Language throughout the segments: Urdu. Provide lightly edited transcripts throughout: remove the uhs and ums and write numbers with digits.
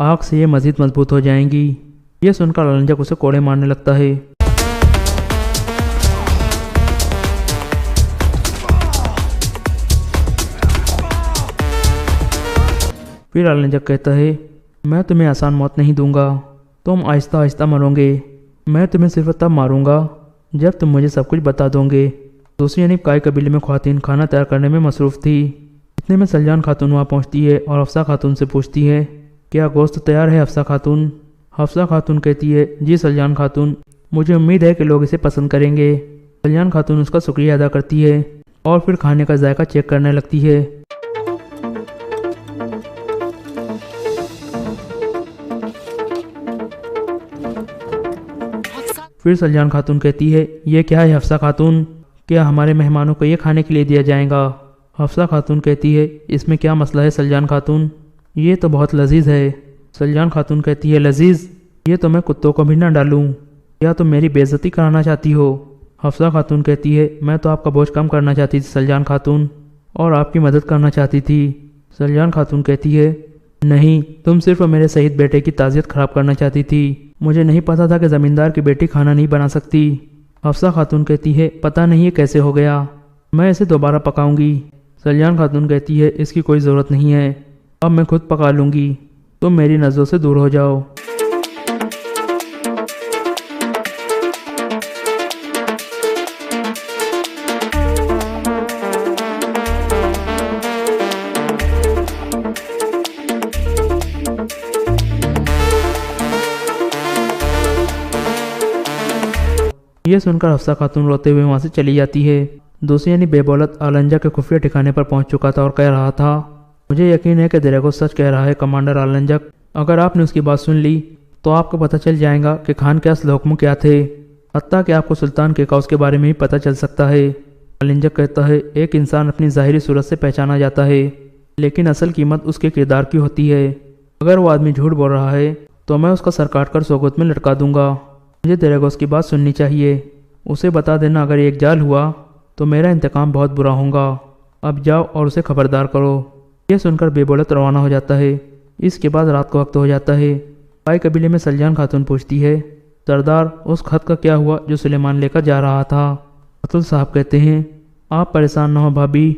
آگ سے یہ مزید مضبوط ہو جائیں گی۔ یہ سن کر النجک اسے کوڑے مارنے لگتا ہے۔ پھر النجک کہتا ہے میں تمہیں آسان موت نہیں دوں گا، تم آہستہ آہستہ مرو گے، میں تمہیں صرف تب ماروں گا جب تم مجھے سب کچھ بتا دو گے۔ دوسری جانب کائی قبیلے میں خواتین کھانا تیار کرنے میں مصروف تھی۔ اتنے میں سلجان خاتون وہاں پہنچتی ہے اور حفصہ خاتون سے پوچھتی ہے کیا گوشت تیار ہے حفصہ خاتون؟ حفصہ خاتون کہتی ہے جی سلجان خاتون، مجھے امید ہے کہ لوگ اسے پسند کریں گے۔ سلجان خاتون اس کا شکریہ ادا کرتی ہے اور پھر کھانے کا ذائقہ چیک کرنے لگتی ہے۔ پھر سلجان خاتون کہتی ہے یہ کیا ہے حفصہ خاتون، کیا ہمارے مہمانوں کو یہ کھانے کے لیے دیا جائے گا؟ حفصہ خاتون کہتی ہے اس میں کیا مسئلہ ہے سلجان خاتون، یہ تو بہت لذیذ ہے۔ سلجان خاتون کہتی ہے لذیذ؟ یہ تو میں کتوں کو بھی نہ ڈالوں، کیا تم میری بے عزتی کرانا چاہتی ہو؟ حفصہ خاتون کہتی ہے میں تو آپ کا بوجھ کم کرنا چاہتی تھی سلجان خاتون، اور آپ کی مدد کرنا چاہتی تھی۔ سلجان خاتون کہتی ہے نہیں، تم صرف میرے شہید بیٹے کی تعزیت خراب کرنا چاہتی تھی، مجھے نہیں پتا تھا کہ زمیندار کی بیٹی کھانا نہیں بنا سکتی۔ حفصہ خاتون کہتی ہے پتہ نہیں یہ کیسے ہو گیا، میں اسے دوبارہ پکاؤں گی۔ سلجان خاتون کہتی ہے اس کی کوئی ضرورت نہیں ہے، اب میں خود پکا لوں گی، تم میری نظروں سے دور ہو جاؤ۔ یہ سن کر حفصہ خاتون روتے ہوئے وہاں سے چلی جاتی ہے۔ دوسری یعنی بے بولت النجک کے خفیہ ٹھکانے پر پہنچ چکا تھا اور کہہ رہا تھا مجھے یقین ہے کہ دریگو سچ کہہ رہا ہے کمانڈر النجک، اگر آپ نے اس کی بات سن لی تو آپ کو پتہ چل جائے گا کہ خان کے اصل حکم کیا تھے، حتیٰ کہ آپ کو سلطان کے کاؤس کے بارے میں بھی پتہ چل سکتا ہے۔ النجک کہتا ہے ایک انسان اپنی ظاہری صورت سے پہچانا جاتا ہے، لیکن اصل قیمت اس کے کردار کی ہوتی ہے۔ اگر وہ آدمی جھوٹ بول رہا ہے تو میں اس کا سر کاٹ کر سوگوت میں لٹکا دوں گا۔ مجھے دریگوس کی بات سننی چاہیے، اسے بتا دینا اگر ایک جال ہوا تو میرا انتقام بہت برا ہوگا، اب جاؤ اور اسے خبردار کرو۔ یہ سن کر بے بولت روانہ ہو جاتا ہے۔ اس کے بعد رات کا وقت ہو جاتا ہے۔ کائی قبیلے میں سلجان خاتون پوچھتی ہے سردار اس خط کا کیا ہوا جو سلیمان لے کر جا رہا تھا؟ اتل صاحب کہتے ہیں آپ پریشان نہ ہو بھابی،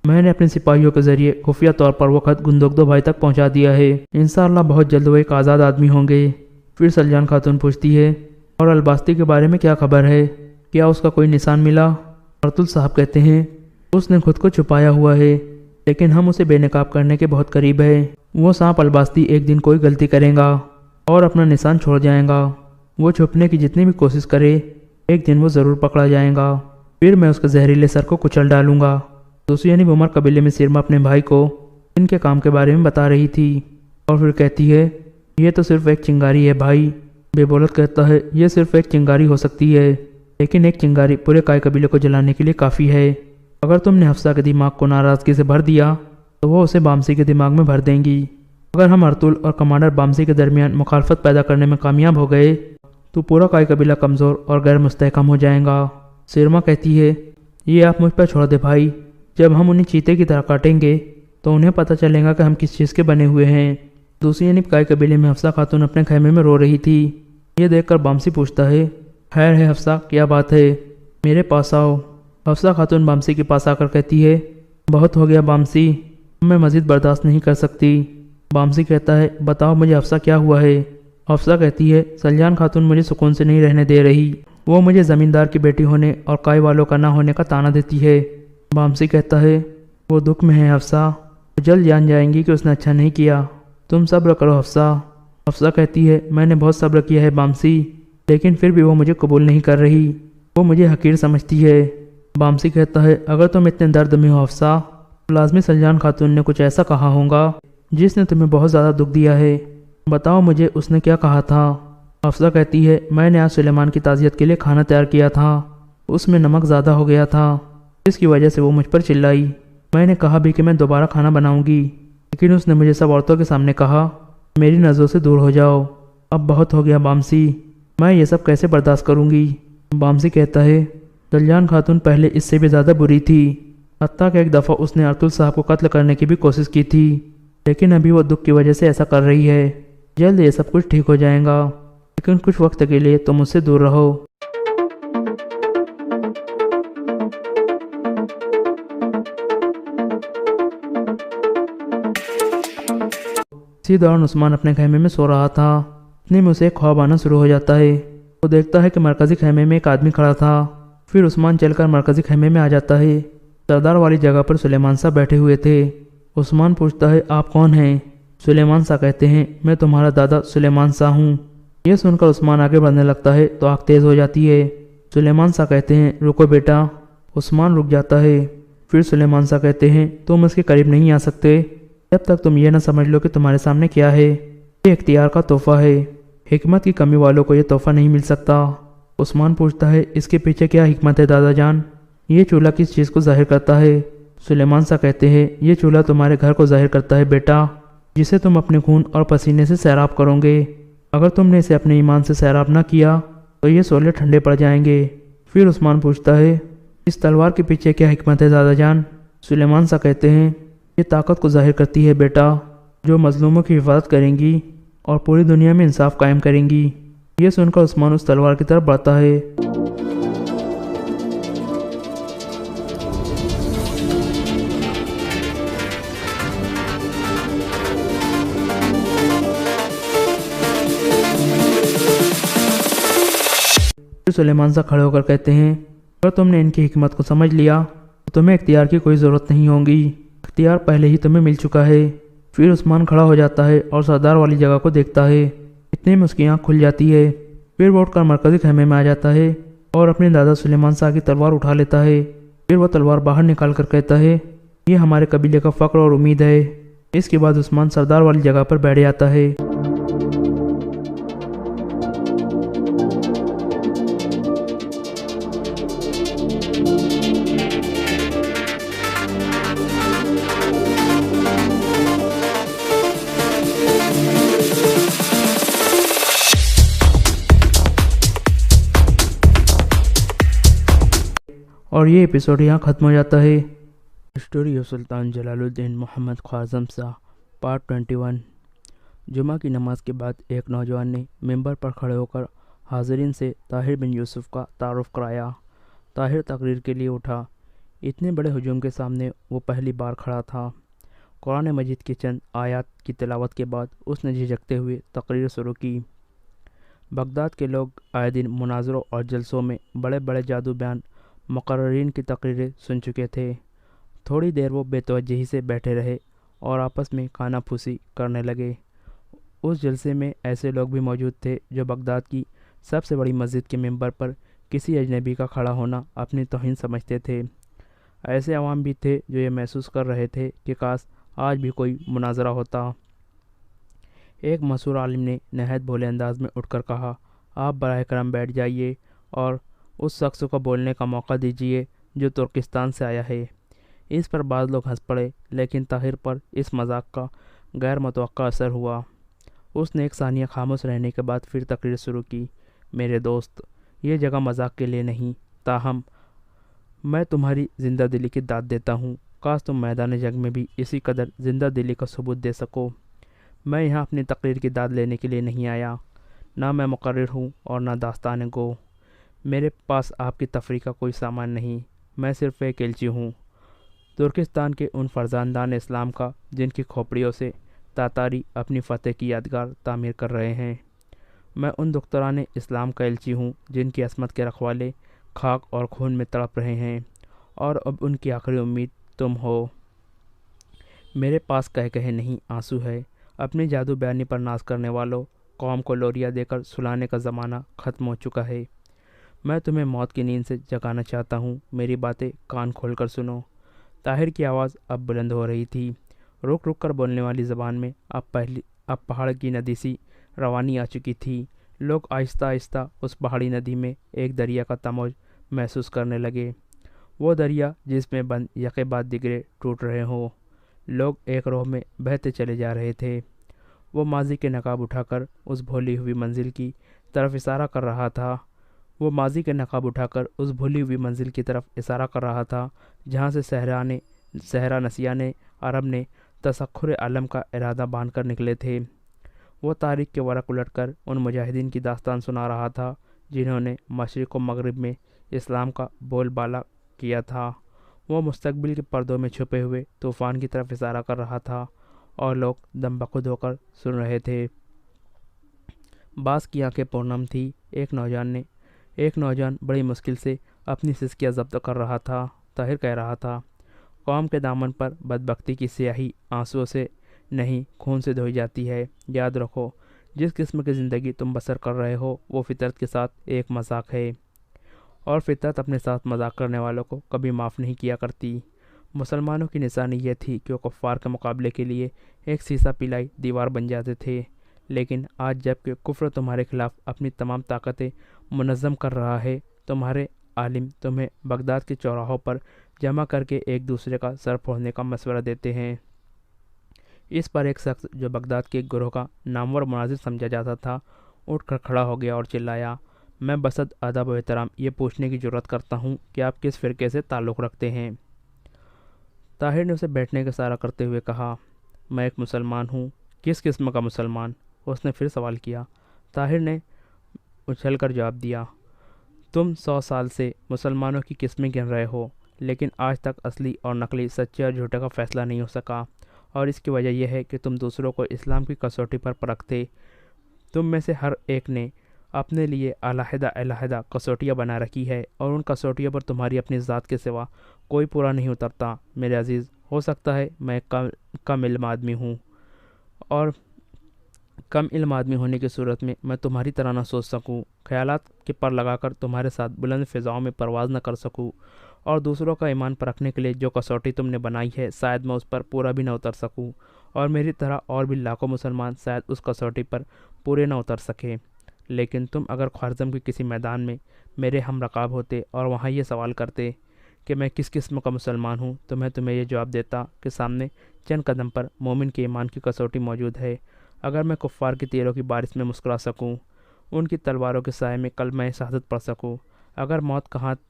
میں نے اپنے سپاہیوں کے ذریعے خفیہ طور پر وہ خط گندگدو بھائی تک پہنچا دیا ہے، انشاءاللہ بہت جلد وہ ایک آزاد آدمی ہوں گے۔ پھر سلجان خاتون پوچھتی ہے اور الباستی کے بارے میں کیا خبر ہے، کیا اس کا کوئی نشان ملا؟ ارطل صاحب کہتے ہیں اس نے خود کو چھپایا ہوا ہے، لیکن ہم اسے بے نقاب کرنے کے بہت قریب ہے۔ وہ سانپ الباستی ایک دن کوئی غلطی کرے گا اور اپنا نشان چھوڑ جائے گا، وہ چھپنے کی جتنی بھی کوشش کرے ایک دن وہ ضرور پکڑا جائے گا، پھر میں اس کے زہریلے سر کو کچل ڈالوں گا۔ دوسری یعنی عمر قبیلے میں سرما اپنے بھائی کو ان کے کام کے بارے میں بتا رہی تھی اور پھر کہتی ہے یہ تو صرف ایک چنگاری ہے بھائی۔ بے بولت کہتا ہے یہ صرف ایک چنگاری ہو سکتی ہے، لیکن ایک چنگاری پورے کائی قبیلے کو جلانے کے لیے کافی ہے۔ اگر تم نے حفصہ کے دماغ کو ناراضگی سے بھر دیا تو وہ اسے بامسی کے دماغ میں بھر دیں گی۔ اگر ہم ارطل اور کمانڈر بامسی کے درمیان مخالفت پیدا کرنے میں کامیاب ہو گئے تو پورا کائی قبیلہ کمزور اور غیر مستحکم ہو جائے گا۔ سرما کہتی ہے یہ آپ مجھ پر چھوڑ دے بھائی، جب ہم انہیں چیتے کی طرح کاٹیں گے تو انہیں پتہ چلے گا کہ ہم کس چیز کے بنے ہوئے ہیں۔ دوسری جانب کائی قبیلے میں حفصہ خاتون اپنے خیمے میں رو رہی تھی۔ یہ دیکھ کر بامسی پوچھتا ہے خیر ہے حفصہ کیا بات ہے، میرے پاس آؤ۔ حفصہ خاتون بامسی کے پاس آ کر کہتی ہے بہت ہو گیا بامسی، میں مزید برداشت نہیں کر سکتی۔ بامسی کہتا ہے بتاؤ مجھے حفصہ کیا ہوا ہے؟ حفصہ کہتی ہے سلجان خاتون مجھے سکون سے نہیں رہنے دے رہی، وہ مجھے زمیندار کی بیٹی ہونے اور کائی والوں کا نہ ہونے کا طعنہ دیتی ہے۔ بامسی کہتا ہے وہ دکھ میں ہے حفصہ، وہ جلد جان جائیں گی کہ اس نے اچھا نہیں کیا، تم صبر کرو حفصہ۔ حفصہ کہتی ہے میں نے بہت صبر کیا ہے بامسی، لیکن پھر بھی وہ مجھے قبول نہیں کر رہی، وہ مجھے حقیر سمجھتی ہے۔ بامسی کہتا ہے اگر تم اتنے درد میں ہو حفصہ تو لازمی سلجان خاتون نے کچھ ایسا کہا ہوگا جس نے تمہیں بہت زیادہ دکھ دیا ہے، بتاؤ مجھے اس نے کیا کہا تھا؟ حفصہ کہتی ہے میں نے آج سلیمان کی تعزیت کے لیے کھانا تیار کیا تھا، اس میں نمک زیادہ ہو گیا تھا، جس کی وجہ سے وہ مجھ پر چلائی، میں نے کہا بھی کہ میں دوبارہ کھانا بناؤں گی، لیکن اس نے مجھے سب عورتوں کے سامنے کہا میری نظروں سے دور ہو جاؤ، اب بہت ہو گیا بامسی، میں یہ سب کیسے برداشت کروں گی؟ بامسی کہتا ہے سلجان خاتون پہلے اس سے بھی زیادہ بری تھی، حتیٰ کہ ایک دفعہ اس نے ارطل صاحب کو قتل کرنے کی بھی کوشش کی تھی، لیکن ابھی وہ دکھ کی وجہ سے ایسا کر رہی ہے۔ جلد یہ سب کچھ ٹھیک ہو جائے گا، لیکن کچھ وقت کے لیے تم مجھ سے دور رہو۔ اسی دوران عثمان اپنے خیمے میں سو رہا تھا، اتنے میں اسے ایک خواب آنا شروع ہو جاتا ہے۔ وہ دیکھتا ہے کہ مرکزی خیمے میں ایک آدمی کھڑا تھا۔ پھر عثمان چل کر مرکزی خیمے میں آ جاتا ہے۔ سردار والی جگہ پر سلیمان صاحب بیٹھے ہوئے تھے۔ عثمان پوچھتا ہے آپ کون ہیں؟ سلیمان صاحب کہتے ہیں میں تمہارا دادا سلیمان صاحب ہوں۔ یہ سن کر عثمان آگے بڑھنے لگتا ہے تو آنکھ تیز ہو جاتی ہے۔ سلیمان صاحب کہتے ہیں رکو بیٹا۔ عثمان رک جاتا ہے۔ پھر سلیمان صاحب کہتے ہیں تم اس کے قریب نہیں آ سکتے جب تک تم یہ نہ سمجھ لو کہ تمہارے سامنے کیا ہے۔ یہ اختیار کا تحفہ ہے، حکمت کی کمی والوں کو یہ تحفہ نہیں مل سکتا۔ عثمان پوچھتا ہے اس کے پیچھے کیا حکمت ہے دادا جان؟ یہ چولہا کس چیز کو ظاہر کرتا ہے؟ سلیمان صاحب کہتے ہیں یہ چولہا تمہارے گھر کو ظاہر کرتا ہے بیٹا، جسے تم اپنے خون اور پسینے سے سیراب کرو گے۔ اگر تم نے اسے اپنے ایمان سے سیراب نہ کیا تو یہ شعلے ٹھنڈے پڑ جائیں گے۔ پھر عثمان پوچھتا ہے اس تلوار کے پیچھے کیا حکمت ہے دادا جان؟ سلیمان صاحب کہتے ہیں یہ طاقت کو ظاہر کرتی ہے بیٹا، جو مظلوموں کی حفاظت کریں گی اور پوری دنیا میں انصاف قائم کریں گی۔ یہ سن کر عثمان اس تلوار کی طرف بڑھتا ہے۔ سلیمان صاحب کھڑے ہو کر کہتے ہیں اگر تم نے ان کی حکمت کو سمجھ لیا تو تمہیں اختیار کی کوئی ضرورت نہیں ہوگی، اختیار پہلے ہی تمہیں مل چکا ہے۔ پھر عثمان کھڑا ہو جاتا ہے اور سردار والی جگہ کو دیکھتا ہے۔ اتنے میں اس کی آنکھ کھل جاتی ہے۔ پھر وہ اٹھ کر مرکزی خیمے میں آ جاتا ہے اور اپنے دادا سلیمان صاحب کی تلوار اٹھا لیتا ہے۔ پھر وہ تلوار باہر نکال کر کہتا ہے یہ ہمارے قبیلے کا فخر اور امید ہے۔ اس کے بعد عثمان سردار والی جگہ پر بیٹھ جاتا ہے۔ اور یہ ایپیسوڈ یہاں ختم ہو جاتا ہے۔ Story of Sultan Jalal Uddin Muhammad Khwaja Shah part 21۔ جمعہ کی نماز کے بعد ایک نوجوان نے ممبر پر کھڑے ہو کر حاضرین سے طاہر بن یوسف کا تعارف کرایا۔ طاہر تقریر کے لیے اٹھا۔ اتنے بڑے ہجوم کے سامنے وہ پہلی بار کھڑا تھا۔ قرآن مجید کی چند آیات کی تلاوت کے بعد اس نے جھجکتے ہوئے تقریر شروع کی۔ بغداد کے لوگ آئے دن مناظروں اور جلسوں میں بڑے بڑے جادو بیان مقررین کی تقریریں سن چکے تھے۔ تھوڑی دیر وہ بے توجہی سے بیٹھے رہے اور آپس میں کانا پھوسی کرنے لگے۔ اس جلسے میں ایسے لوگ بھی موجود تھے جو بغداد کی سب سے بڑی مسجد کے ممبر پر کسی اجنبی کا کھڑا ہونا اپنی توہین سمجھتے تھے۔ ایسے عوام بھی تھے جو یہ محسوس کر رہے تھے کہ کاش آج بھی کوئی مناظرہ ہوتا۔ ایک مشہور عالم نے نہایت بھولے انداز میں اٹھ کر کہا آپ براہ کرم بیٹھ جائیے اور اس شخص کو بولنے کا موقع دیجیے جو ترکستان سے آیا ہے۔ اس پر بعض لوگ ہنس پڑے، لیکن طاہر پر اس مذاق کا غیر متوقع اثر ہوا۔ اس نے ایک ثانیہ خاموش رہنے کے بعد پھر تقریر شروع کی۔ میرے دوست، یہ جگہ مذاق کے لیے نہیں، تاہم میں تمہاری زندہ دلی کی داد دیتا ہوں۔ کاش تم میدان جنگ میں بھی اسی قدر زندہ دلی کا ثبوت دے سکو۔ میں یہاں اپنی تقریر کی داد لینے کے لیے نہیں آیا، نہ میں مقرر ہوں اور نہ داستان گو۔ میرے پاس آپ کی تفریح کا کوئی سامان نہیں، میں صرف ایک ایلچی ہوں ترکستان کے ان فرزندان اسلام کا جن کی کھوپڑیوں سے تاتاری اپنی فتح کی یادگار تعمیر کر رہے ہیں۔ میں ان دختران اسلام کا ایلچی ہوں جن کی عصمت کے رکھوالے خاک اور خون میں تڑپ رہے ہیں، اور اب ان کی آخری امید تم ہو۔ میرے پاس کہے نہیں آنسو ہے۔ اپنی جادو بیانی پر ناز کرنے والوں، قوم کو لوریاں دے کر سلانے کا زمانہ ختم ہو چکا ہے۔ میں تمہیں موت کی نیند سے جگانا چاہتا ہوں، میری باتیں کان کھول کر سنو۔ طاہر کی آواز اب بلند ہو رہی تھی۔ رک رک کر بولنے والی زبان میں اب پہاڑ کی ندی سی روانی آ چکی تھی۔ لوگ آہستہ آہستہ اس پہاڑی ندی میں ایک دریا کا تموج محسوس کرنے لگے، وہ دریا جس میں بند یکے بعد دیگرے ٹوٹ رہے ہوں۔ لوگ ایک روح میں بہتے چلے جا رہے تھے۔ وہ ماضی کے نقاب اٹھا کر اس بھولی ہوئی منزل کی طرف اشارہ کر رہا تھا کر رہا تھا جہاں سے صحرا نسیان عرب نے تسخر عالم کا ارادہ باندھ کر نکلے تھے۔ وہ تاریخ کے ورق الٹ کر ان مجاہدین کی داستان سنا رہا تھا جنہوں نے مشرق و مغرب میں اسلام کا بول بالا کیا تھا۔ وہ مستقبل کے پردوں میں چھپے ہوئے طوفان کی طرف اشارہ کر رہا تھا اور لوگ دم بخود ہو کر سن رہے تھے۔ باز کی آنکھیں پورنم تھی۔ ایک نوجوان بڑی مشکل سے اپنی سسکیاں ضبط کر رہا تھا۔ طاہر کہہ رہا تھا، قوم کے دامن پر بدبختی کی سیاہی آنسوؤں سے نہیں خون سے دھوئی جاتی ہے۔ یاد رکھو، جس قسم کی زندگی تم بسر کر رہے ہو وہ فطرت کے ساتھ ایک مذاق ہے، اور فطرت اپنے ساتھ مذاق کرنے والوں کو کبھی معاف نہیں کیا کرتی۔ مسلمانوں کی نشانی یہ تھی کہ وہ کفار کے مقابلے کے لیے ایک سیسا پلائی دیوار بن جاتے تھے، لیکن آج جب کہ کفر تمہارے خلاف اپنی تمام طاقتیں منظم کر رہا ہے، تمہارے عالم تمہیں بغداد کے چوراہوں پر جمع کر کے ایک دوسرے کا سر پھوڑنے کا مشورہ دیتے ہیں۔ اس پر ایک شخص جو بغداد کے ایک گروہ کا نامور مناظر سمجھا جاتا تھا اٹھ کر کھڑا ہو گیا اور چلایا، میں بصد ادب و احترام یہ پوچھنے کی جرات کرتا ہوں کہ آپ کس فرقے سے تعلق رکھتے ہیں؟ طاہر نے اسے بیٹھنے کا اشارہ کرتے ہوئے کہا، میں ایک مسلمان ہوں۔ کس قسم کا مسلمان؟ اس نے پھر سوال کیا۔ طاہر نے اچھل کر جواب دیا، تم 100 سال سے مسلمانوں کی قسمیں گن رہے ہو، لیکن آج تک اصلی اور نقلی، سچے اور جھوٹے کا فیصلہ نہیں ہو سکا، اور اس کی وجہ یہ ہے کہ تم دوسروں کو اسلام کی کسوٹی پر پرکھتے۔ تم میں سے ہر ایک نے اپنے لیے علیحدہ کسوٹیاں بنا رکھی ہے، اور ان کسوٹیوں پر تمہاری اپنی ذات کے سوا کوئی پورا نہیں اترتا۔ میرے عزیز، ہو سکتا ہے میں کم علم آدمی ہوں، اور کم علم آدمی ہونے کی صورت میں تمہاری طرح نہ سوچ سکوں، خیالات کے پر لگا کر تمہارے ساتھ بلند فضاؤں میں پرواز نہ کر سکوں، اور دوسروں کا ایمان پرکھنے کے لیے جو کسوٹی تم نے بنائی ہے شاید میں اس پر پورا بھی نہ اتر سکوں، اور میری طرح اور بھی لاکھوں مسلمان شاید اس کسوٹی پر پورے نہ اتر سکیں۔ لیکن تم اگر خوارزم کے کسی میدان میں میرے ہم رکاب ہوتے اور وہاں یہ سوال کرتے کہ میں کس قسم کا مسلمان ہوں، تو میں تمہیں یہ جواب دیتا کہ سامنے چند قدم پر مومن کے ایمان کی کسوٹی موجود ہے۔ اگر میں کفار کی تیروں کی بارش میں مسکرا سکوں، ان کی تلواروں کے سائے میں کلمہ شہادت پڑھ سکوں، اگر موت کا ہاتھ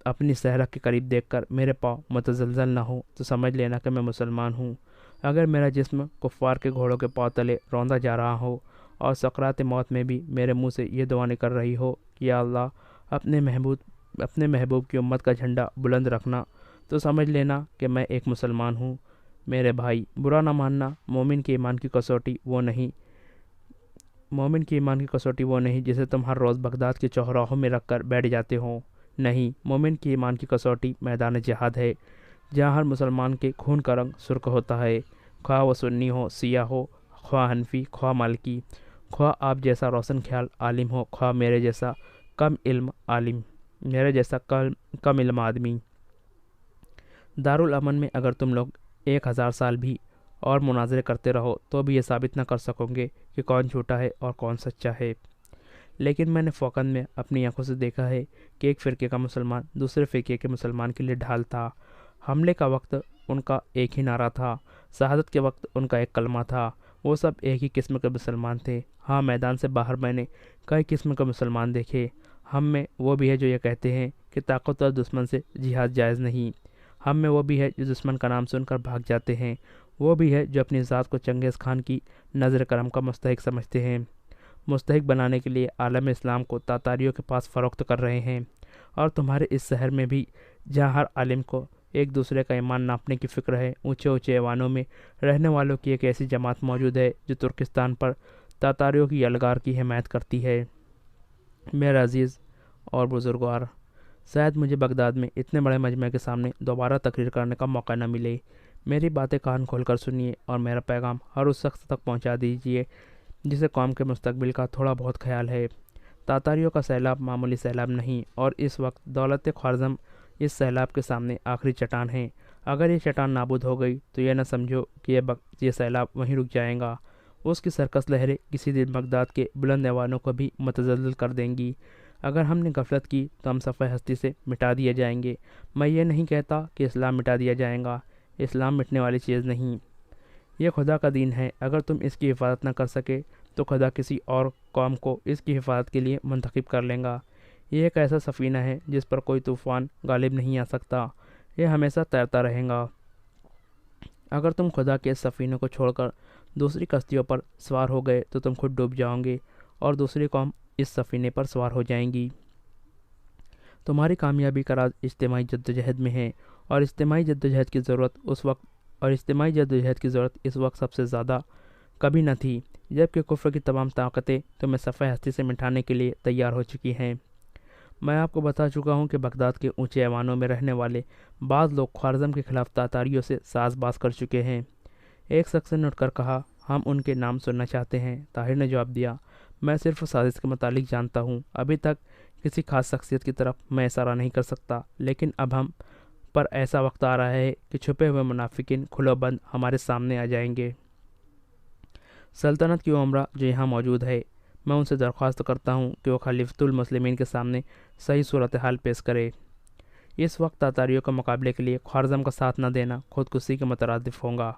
اپنی صحرا کے قریب دیکھ کر میرے پاؤں متزلزل نہ ہو، تو سمجھ لینا کہ میں مسلمان ہوں۔ اگر میرا جسم کفار کے گھوڑوں کے پاؤں تلے روندا جا رہا ہو، اور سکرات موت میں بھی میرے منہ سے یہ دعا نکل رہی ہو کہ یا اللہ اپنے محبوب کی امت کا جھنڈا بلند رکھنا، تو سمجھ لینا کہ میں ایک مسلمان ہوں۔ میرے بھائی، برا نہ ماننا، مومن کی ایمان کی کسوٹی وہ نہیں جسے تم ہر روز بغداد کے چوراہوں میں رکھ کر بیٹھ جاتے ہو۔ نہیں، مومن کی ایمان کی کسوٹی میدان جہاد ہے، جہاں ہر مسلمان کے خون کا رنگ سرخ ہوتا ہے، خواہ وہ سنی ہو، سیاہ ہو، خواہ حنفی، خواہ مالکی، خواہ آپ جیسا روشن خیال عالم ہو، خواہ میرے جیسا کم علم آدمی۔ دارالامن میں اگر تم لوگ 1000 سال بھی اور مناظرے کرتے رہو تو بھی یہ ثابت نہ کر سکو گے کہ کون جھوٹا ہے اور کون سچا ہے۔ لیکن میں نے فوقن میں اپنی آنکھوں سے دیکھا ہے کہ ایک فرقے کا مسلمان دوسرے فرقے کے مسلمان کے لیے ڈھال تھا۔ حملے کا وقت ان کا ایک ہی نعرہ تھا، شہادت کے وقت ان کا ایک کلمہ تھا، وہ سب ایک ہی قسم کے مسلمان تھے۔ ہاں، میدان سے باہر میں نے کئی قسم کے مسلمان دیکھے۔ ہم میں وہ بھی ہے جو یہ کہتے ہیں کہ طاقتور دشمن سے جہاد جائز نہیں، ہم میں وہ بھی ہے جو دشمن کا نام سن کر بھاگ جاتے ہیں، وہ بھی ہے جو اپنی ذات کو چنگیز خان کی نظر کرم کا مستحق سمجھتے ہیں، مستحق بنانے کے لیے عالم اسلام کو تاتاریوں کے پاس فروخت کر رہے ہیں۔ اور تمہارے اس شہر میں بھی، جہاں ہر عالم کو ایک دوسرے کا ایمان ناپنے کی فکر ہے، اونچے ایوانوں میں رہنے والوں کی ایک ایسی جماعت موجود ہے جو ترکستان پر تاتاریوں کی یلغار کی حمایت کرتی ہے۔ میرے عزیز اور بزرگوار، شاید مجھے بغداد میں اتنے بڑے مجمع کے سامنے دوبارہ تقریر کرنے کا موقع نہ ملے۔ میری باتیں کان کھول کر سنیے اور میرا پیغام ہر اس شخص تک پہنچا دیجیے جسے قوم کے مستقبل کا تھوڑا بہت خیال ہے۔ تاتاریوں کا سیلاب معمولی سیلاب نہیں، اور اس وقت دولت خوارزم اس سیلاب کے سامنے آخری چٹان ہے۔ اگر یہ چٹان نابود ہو گئی تو یہ نہ سمجھو کہ یہ سیلاب وہیں رک جائے گا، اس کی سرکس لہریں کسی دن بغداد کے بلند ایوانوں کو بھی متزلزل کر دیں گی۔ اگر ہم نے غفلت کی تو ہم صفحہ ہستی سے مٹا دیے جائیں گے۔ میں یہ نہیں کہتا کہ اسلام مٹا دیا جائے گا، اسلام مٹنے والی چیز نہیں، یہ خدا کا دین ہے۔ اگر تم اس کی حفاظت نہ کر سکے تو خدا کسی اور قوم کو اس کی حفاظت کے لیے منتخب کر لیں گا۔ یہ ایک ایسا سفینہ ہے جس پر کوئی طوفان غالب نہیں آ سکتا، یہ ہمیشہ تیرتا رہے گا۔ اگر تم خدا کے اس سفینے کو چھوڑ کر دوسری کشتیوں پر سوار ہو گئے تو تم خود ڈوب جاؤ گے اور دوسری قوم اس سفینے پر سوار ہو جائیں گی۔ تمہاری کامیابی کا راز اجتماعی جدوجہد میں ہے، اور اجتماعی جدوجہد کی ضرورت اس وقت سب سے زیادہ کبھی نہ تھی جبکہ کفر کی تمام طاقتیں تمہیں صفحہ ہستی سے مٹانے کے لیے تیار ہو چکی ہیں۔ میں آپ کو بتا چکا ہوں کہ بغداد کے اونچے ایوانوں میں رہنے والے بعض لوگ خوارزم کے خلاف تاتاریوں سے ساز باز کر چکے ہیں۔ ایک شخص نے اٹھ کر کہا، ہم ان کے نام سننا چاہتے ہیں۔ طاہر نے جواب دیا، میں صرف سازش کے متعلق جانتا ہوں، ابھی تک کسی خاص شخصیت کی طرف میں اشارہ نہیں کر سکتا، لیکن اب ہم پر ایسا وقت آ رہا ہے کہ چھپے ہوئے منافقین کھلو بند ہمارے سامنے آ جائیں گے۔ سلطنت کی وہ عمرہ جو یہاں موجود ہے، میں ان سے درخواست کرتا ہوں کہ وہ خلیفۃ المسلمین کے سامنے صحیح صورتحال پیش کرے۔ اس وقت تاتاریوں کے مقابلے کے لیے خوارزم کا ساتھ نہ دینا خودکشی کے مترادف ہوگا۔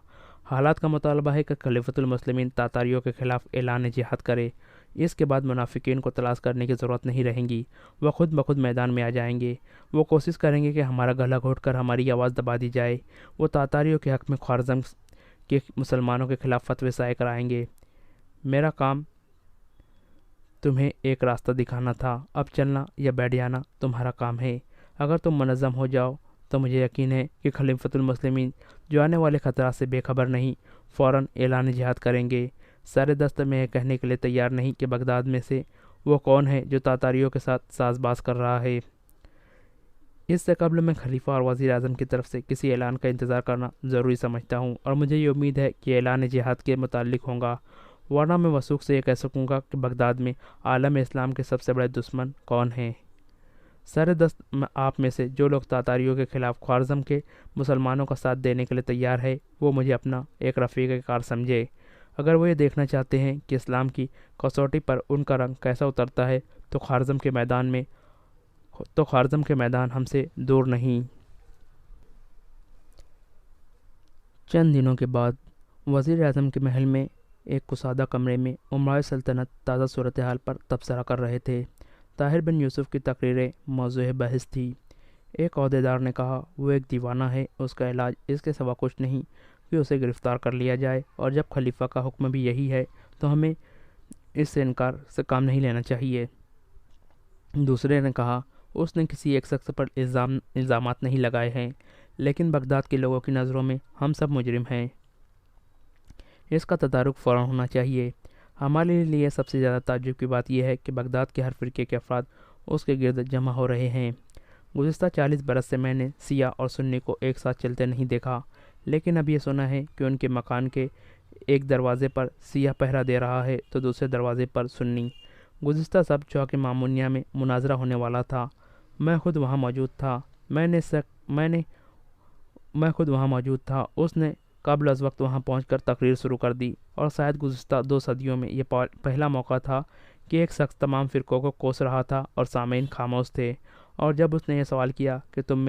حالات کا مطالبہ ہے کہ خلیفۃ المسلمین تاتاریوں کے خلاف اعلان جہاد کرے۔ اس کے بعد منافقین کو تلاش کرنے کی ضرورت نہیں رہیں گی، وہ خود بخود میدان میں آ جائیں گے۔ وہ کوشش کریں گے کہ ہمارا گلا گھونٹ کر ہماری آواز دبا دی جائے۔ وہ تاتاریوں کے حق میں خوارزم کے مسلمانوں کے خلاف فتوے شائع کرائیں گے۔ میرا کام تمہیں ایک راستہ دکھانا تھا، اب چلنا یا بیٹھ جانا تمہارا کام ہے۔ اگر تم منظم ہو جاؤ تو مجھے یقین ہے کہ خلیفۃ المسلمین جو آنے والے خطرات سے بے خبر نہیں، فوراً اعلان جہاد کریں گے۔ سارے دست میں یہ کہنے کے لیے تیار نہیں کہ بغداد میں سے وہ کون ہے جو تاتاریوں کے ساتھ ساز باز کر رہا ہے۔ اس سے قبل میں خلیفہ اور وزیر اعظم کی طرف سے کسی اعلان کا انتظار کرنا ضروری سمجھتا ہوں، اور مجھے یہ امید ہے کہ اعلان جہاد کے متعلق ہوگا، ورنہ میں وثوق سے یہ کہہ سکوں گا کہ بغداد میں عالم اسلام کے سب سے بڑے دشمن کون ہیں۔ سارے دست آپ میں سے جو لوگ تاتاریوں کے خلاف خوارزم کے مسلمانوں کا ساتھ دینے کے لیے تیار ہے، وہ مجھے اپنا ایک رفیق کار سمجھے۔ اگر وہ یہ دیکھنا چاہتے ہیں کہ اسلام کی کسوٹی پر ان کا رنگ کیسا اترتا ہے تو خوارزم کے میدان ہم سے دور نہیں۔ چند دنوں کے بعد وزیر اعظم کے محل میں ایک کشادہ کمرے میں امرائے سلطنت تازہ صورتحال پر تبصرہ کر رہے تھے۔ طاہر بن یوسف کی تقریریں موضوع بحث تھی۔ ایک عہدیدار نے کہا، وہ ایک دیوانہ ہے، اس کا علاج اس کے سوا کچھ نہیں کہ اسے گرفتار کر لیا جائے، اور جب خلیفہ کا حکم بھی یہی ہے تو ہمیں اس سے انکار سے کام نہیں لینا چاہیے۔ دوسرے نے کہا، اس نے کسی ایک شخص پر الزامات نہیں لگائے ہیں، لیکن بغداد کے لوگوں کی نظروں میں ہم سب مجرم ہیں۔ اس کا تدارک فوراً ہونا چاہیے۔ ہمارے لیے سب سے زیادہ تعجب کی بات یہ ہے کہ بغداد کے ہر فرقے کے افراد اس کے گرد جمع ہو رہے ہیں۔ گزشتہ 40 برس سے میں نے شیعہ اور سنی کو ایک ساتھ چلتے نہیں دیکھا، لیکن اب یہ سنا ہے کہ ان کے مکان کے ایک دروازے پر شیعہ پہرا دے رہا ہے تو دوسرے دروازے پر سنی۔ گزشتہ سب چوک مامونیہ میں مناظرہ ہونے والا تھا، میں خود وہاں موجود تھا۔ اس نے قبل از وقت وہاں پہنچ کر تقریر شروع کر دی، اور شاید گزشتہ 2 صدیوں میں یہ پہلا موقع تھا کہ ایک شخص تمام فرقوں کو کوس رہا تھا اور سامعین خاموش تھے۔ اور جب اس نے یہ سوال کیا کہ تم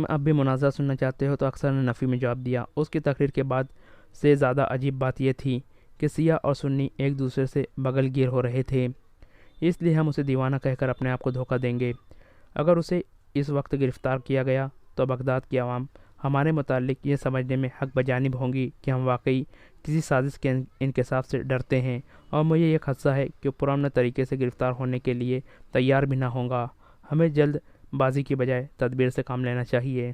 اب بھی مناظرہ سننا چاہتے ہو تو اکثر نے نفی میں جواب دیا۔ اس کی تقریر کے بعد سے زیادہ عجیب بات یہ تھی کہ شیعہ اور سنی ایک دوسرے سے بغل گیر ہو رہے تھے، اس لیے ہم اسے دیوانہ کہہ کر اپنے آپ کو دھوکہ دیں گے۔ اگر اسے اس وقت گرفتار کیا گیا تو بغداد کی عوام ہمارے متعلق یہ سمجھنے میں حق بجانب ہوں گی کہ ہم واقعی کسی سازش کے انکشاف سے ڈرتے ہیں، اور مجھے یہ خدشہ ہے کہ پرامن طریقے سے گرفتار ہونے کے لیے تیار بھی نہ ہوں گا۔ ہمیں جلد بازی کی بجائے تدبیر سے کام لینا چاہیے۔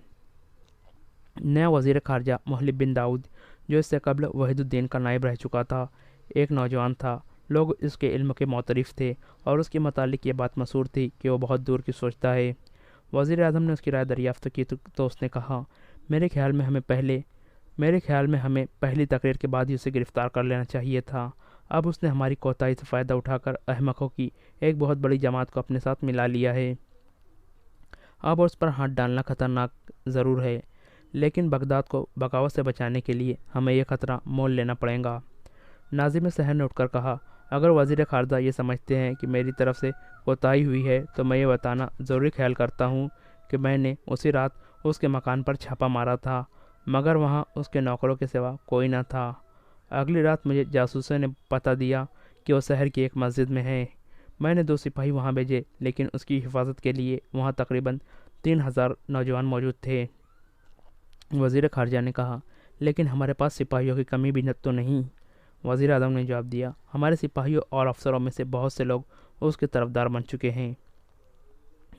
نیا وزیر خارجہ محلب بن داؤد، جو اس سے قبل وحید الدین کا نائب رہ چکا تھا، ایک نوجوان تھا۔ لوگ اس کے علم کے معترف تھے اور اس کے متعلق یہ بات مشہور تھی کہ وہ بہت دور کی سوچتا ہے۔ وزیر اعظم نے اس کی رائے دریافت کی تو اس نے کہا، میرے خیال میں ہمیں پہلی تقریر کے بعد ہی اسے گرفتار کر لینا چاہیے تھا۔ اب اس نے ہماری کوتاہی سے فائدہ اٹھا کر احمقوں کی ایک بہت بڑی جماعت کو اپنے ساتھ ملا لیا ہے۔ اب اس پر ہاتھ ڈالنا خطرناک ضرور ہے، لیکن بغداد کو بغاوت سے بچانے کے لیے ہمیں یہ خطرہ مول لینا پڑے گا۔ ناظم سحر نے اٹھ کر کہا، اگر وزیر خارجہ یہ سمجھتے ہیں کہ میری طرف سے کوتاہی ہوئی ہے تو میں یہ بتانا ضروری خیال کرتا ہوں کہ میں نے اسی رات اس کے مکان پر چھاپا مارا تھا، مگر وہاں اس کے نوکروں کے سوا کوئی نہ تھا۔ اگلی رات مجھے جاسوسوں نے پتہ دیا کہ وہ شہر کی ایک مسجد میں ہے۔ میں نے 2 سپاہی وہاں بھیجے، لیکن اس کی حفاظت کے لیے وہاں تقریباً 3000 نوجوان موجود تھے۔ وزیر خارجہ نے کہا۔ لیکن ہمارے پاس سپاہیوں کی کمی بھی تو نہیں۔ وزیر اعظم نے جواب دیا، ہمارے سپاہیوں اور افسروں میں سے بہت سے لوگ اس کے طرفدار بن چکے ہیں۔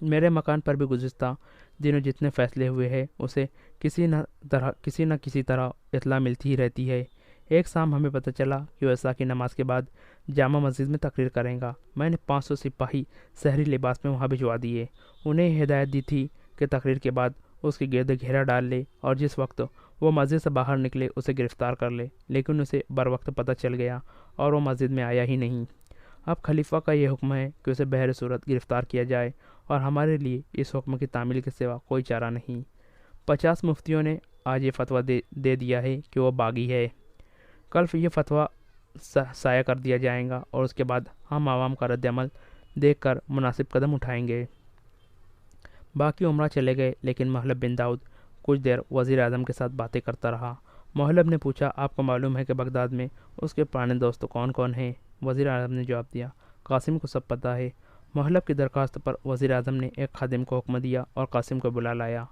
میرے مکان پر بھی گزشتہ دنوں جتنے فیصلے ہوئے ہیں اسے کسی نہ کسی طرح اطلاع ملتی ہی رہتی ہے۔ ایک شام ہمیں پتہ چلا کہ وہ عشاء کی نماز کے بعد جامع مسجد میں تقریر کرے گا۔ میں نے 500 سپاہی شہری لباس میں وہاں بھجوا دیے۔ انہیں ہدایت دی تھی کہ تقریر کے بعد اس کے گرد گھیرا ڈال لے اور جس وقت وہ مسجد سے باہر نکلے اسے گرفتار کر لے، لیکن اسے بروقت پتہ چل گیا اور وہ مسجد میں آیا ہی نہیں۔ اب خلیفہ کا یہ حکم ہے کہ اسے بہر صورت گرفتار کیا جائے اور ہمارے لیے اس حکم کی تعمیل کے سوا کوئی چارہ نہیں۔ 50 مفتیوں نے آج یہ فتویٰ دے دیا ہے کہ وہ باغی ہے۔ کل یہ فتویٰ شائع کر دیا جائے گا اور اس کے بعد ہم عوام کا رد عمل دیکھ کر مناسب قدم اٹھائیں گے۔ باقی عمرہ چلے گئے لیکن محلب بن داؤد کچھ دیر وزیر اعظم کے ساتھ باتیں کرتا رہا۔ محلب نے پوچھا، آپ کو معلوم ہے کہ بغداد میں اس کے پرانے دوست کون کون ہیں؟ وزیر اعظم نے جواب دیا، قاسم کو سب پتہ ہے۔ محلب کی درخواست پر وزیر اعظم نے ایک خادم کو حکم دیا اور قاسم کو بلا لایا۔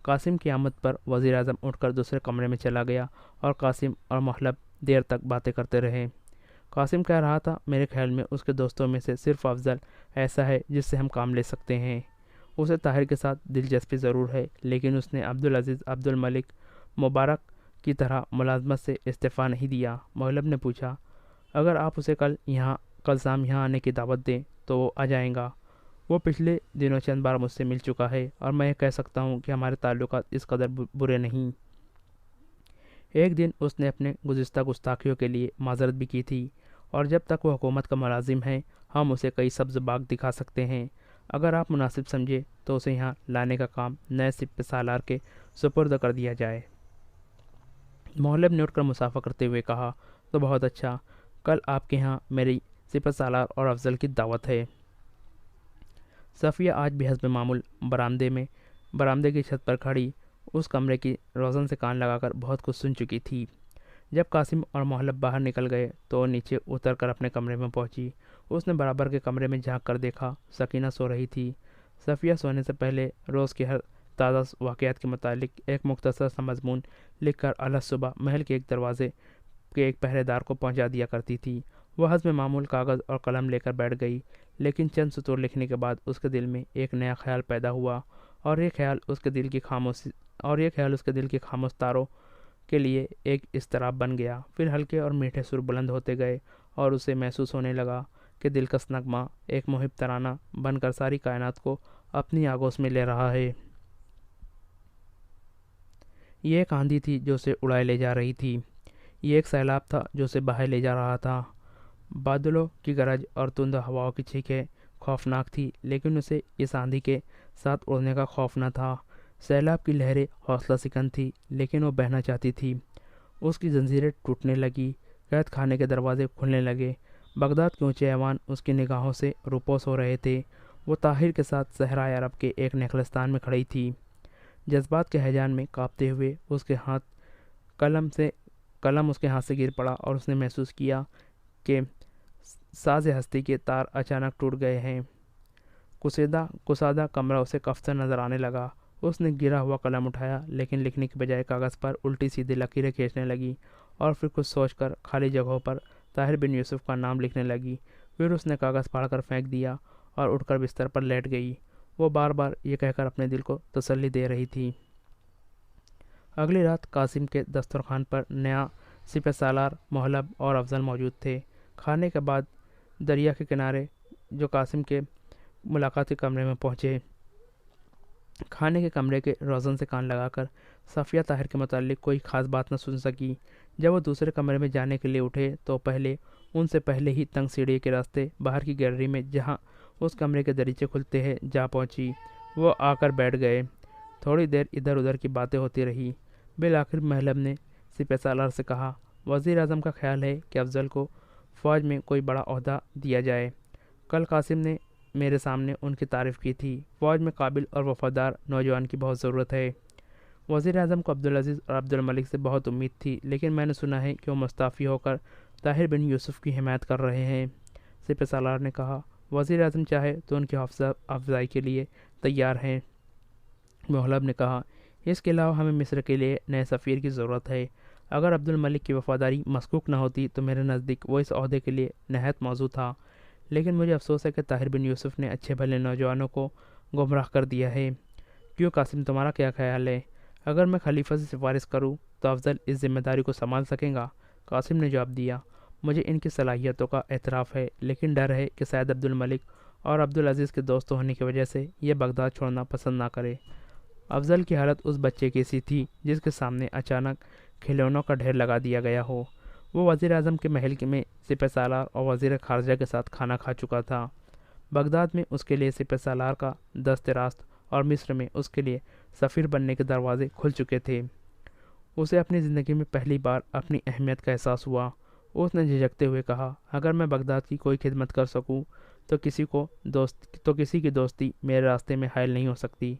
قاسم کی آمد پر وزیر اعظم اٹھ کر دوسرے کمرے میں چلا گیا اور قاسم اور محلب دیر تک باتیں کرتے رہے۔ قاسم کہہ رہا تھا، میرے خیال میں اس کے دوستوں میں سے صرف افضل ایسا ہے جس سے ہم کام لے سکتے ہیں۔ اسے طاہر کے ساتھ دلچسپی ضرور ہے، لیکن اس نے عبدالعزیز عبدالملک مبارک کی طرح ملازمت سے استعفیٰ نہیں دیا۔ محلب نے پوچھا، اگر آپ اسے کل شام یہاں آنے کی دعوت دیں تو وہ آ جائیں گا؟ وہ پچھلے دنوں چند بار مجھ سے مل چکا ہے اور میں یہ کہہ سکتا ہوں کہ ہمارے تعلقات اس قدر برے نہیں۔ ایک دن اس نے اپنے گزشتہ گستاخیوں کے لیے معذرت بھی کی تھی، اور جب تک وہ حکومت کا ملازم ہے ہم اسے کئی سبز باغ دکھا سکتے ہیں۔ اگر آپ مناسب سمجھے تو اسے یہاں لانے کا کام نئے سپہ سالار کے سپرد کر دیا جائے۔ محلب نے اٹھ کر مصافحہ کرتے ہوئے کہا، تو بہت اچھا، کل آپ کے ہاں میری سپہ سالار اور افضل کی دعوت ہے۔ صفیہ آج بھی حسب معمول برآمدے کی چھت پر کھڑی اس کمرے کی روشن سے کان لگا کر بہت کچھ سن چکی تھی۔ جب قاسم اور محلب باہر نکل گئے تو وہ نیچے اتر کر اپنے کمرے میں پہنچی۔ اس نے برابر کے کمرے میں جھانک کر دیکھا، سکینہ سو رہی تھی۔ صفیہ سونے سے پہلے روز کے ہر تازہ واقعات کے متعلق ایک مختصر سا مضمون لکھ کر الگ صبح محل کے ایک دروازے کے ایک پہرے دار کو پہنچا دیا کرتی تھی۔ وہ حسب معمول کاغذ اور قلم لے کر بیٹھ گئی، لیکن چند سطور لکھنے کے بعد اس کے دل میں ایک نیا خیال پیدا ہوا، اور یہ خیال اس کے دل کی خاموش تاروں کے لیے ایک اضطراب بن گیا۔ پھر ہلکے اور میٹھے سر بلند ہوتے گئے اور اسے محسوس ہونے لگا کہ دلکش نغمہ ایک محب ترانہ بن کر ساری کائنات کو اپنی آغوش میں لے رہا ہے۔ یہ ایک آندھی تھی جو اسے اڑائے لے جا رہی تھی، یہ ایک سیلاب تھا جو اسے بہائے لے جا رہا تھا۔ بادلوں کی گرج اور تند ہواؤں کی چیخیں خوفناک تھی، لیکن اسے اس آندھی کے ساتھ اڑنے کا خوف نہ تھا۔ سیلاب کی لہریں حوصلہ سکن تھی، لیکن وہ بہنا چاہتی تھی۔ اس کی زنجیریں ٹوٹنے لگی، قید خانے کے دروازے کھلنے لگے۔ بغداد کے اونچے ایوان اس کی نگاہوں سے روپوش ہو رہے تھے۔ وہ طاہر کے ساتھ صحرائے عرب کے ایک نخلستان میں کھڑی تھی، جذبات کے ہیجان میں کانپتے ہوئے۔ اس کے قلم اس کے ہاتھ سے گر پڑا اور اس نے محسوس کیا کہ ساز ہستی کے تار اچانک ٹوٹ گئے ہیں۔ کشادہ کمرہ اسے کفتر نظر آنے لگا۔ اس نے گرا ہوا قلم اٹھایا، لیکن لکھنے کے بجائے کاغذ پر الٹی سیدھی لکیریں کھینچنے لگی، اور پھر کچھ سوچ کر خالی جگہوں پر طاہر بن یوسف کا نام لکھنے لگی۔ پھر اس نے کاغذ پھاڑ کر پھینک دیا اور اٹھ کر بستر پر لیٹ گئی۔ وہ بار بار یہ کہہ کر اپنے دل کو تسلی دے رہی تھی۔ اگلی رات قاسم کے دسترخوان پر نیا سپہ سالار، محلب اور افضل موجود تھے۔ کھانے کے بعد دریا کے کنارے جو قاسم کے ملاقاتی کمرے میں پہنچے، کھانے کے کمرے کے روزن سے کان لگا کر صفیہ طاہر کے متعلق کوئی خاص بات نہ سن سکی۔ جب وہ دوسرے کمرے میں جانے کے لیے اٹھے تو ان سے پہلے ہی تنگ سیڑھی کے راستے باہر کی گیلری میں جہاں اس کمرے کے دریچے کھلتے ہیں جا پہنچی۔ وہ آ کر بیٹھ گئے۔ تھوڑی دیر ادھر ادھر کی باتیں ہوتی رہی۔ بالآخر محلب نے سپہ سالار سے کہا، وزیر اعظم کا خیال ہے کہ افضل کو فوج میں کوئی بڑا عہدہ دیا جائے۔ کل قاسم نے میرے سامنے ان کی تعریف کی تھی۔ فوج میں قابل اور وفادار نوجوان کی بہت ضرورت ہے۔ وزیر اعظم کو عبدالعزیز اور عبدالملک سے بہت امید تھی، لیکن میں نے سنا ہے کہ وہ مستعفی ہو کر طاہر بن یوسف کی حمایت کر رہے ہیں۔ سپہ سالار نے کہا، وزیر اعظم چاہے تو ان کی حوصلہ افزائی کے لیے تیار ہیں۔ محلب نے کہا، اس کے علاوہ ہمیں مصر کے لیے نئے سفیر کی ضرورت ہے۔ اگر عبد الملک کی وفاداری مسکوک نہ ہوتی تو میرے نزدیک وہ اس عہدے کے لیے نہایت موزوں تھا، لیکن مجھے افسوس ہے کہ طاہر بن یوسف نے اچھے بھلے نوجوانوں کو گمراہ کر دیا ہے۔ کیوں قاسم، تمہارا کیا خیال ہے؟ اگر میں خلیفہ سے سفارش کروں تو افضل اس ذمہ داری کو سنبھال سکیں گا؟ قاسم نے جواب دیا، مجھے ان کی صلاحیتوں کا اعتراف ہے، لیکن ڈر ہے کہ شاید عبد الملک اور عبدالعزیز کے دوست ہونے کی وجہ سے یہ بغداد چھوڑنا پسند نہ کرے۔ افضل کی حالت اس بچے کی سی تھی جس کے سامنے اچانک کھلونوں کا ڈھیر لگا دیا گیا ہو۔ وہ وزیر اعظم کے محل میں سپہ سالار اور وزیر خارجہ کے ساتھ کھانا کھا چکا تھا۔ بغداد میں اس کے لیے سپہ سالار کا دست راست اور مصر میں اس کے لیے سفیر بننے کے دروازے کھل چکے تھے۔ اسے اپنی زندگی میں پہلی بار اپنی اہمیت کا احساس ہوا۔ اس نے جھجکتے ہوئے کہا، اگر میں بغداد کی کوئی خدمت کر سکوں تو کسی کی دوستی میرے راستے میں حائل نہیں ہو سکتی۔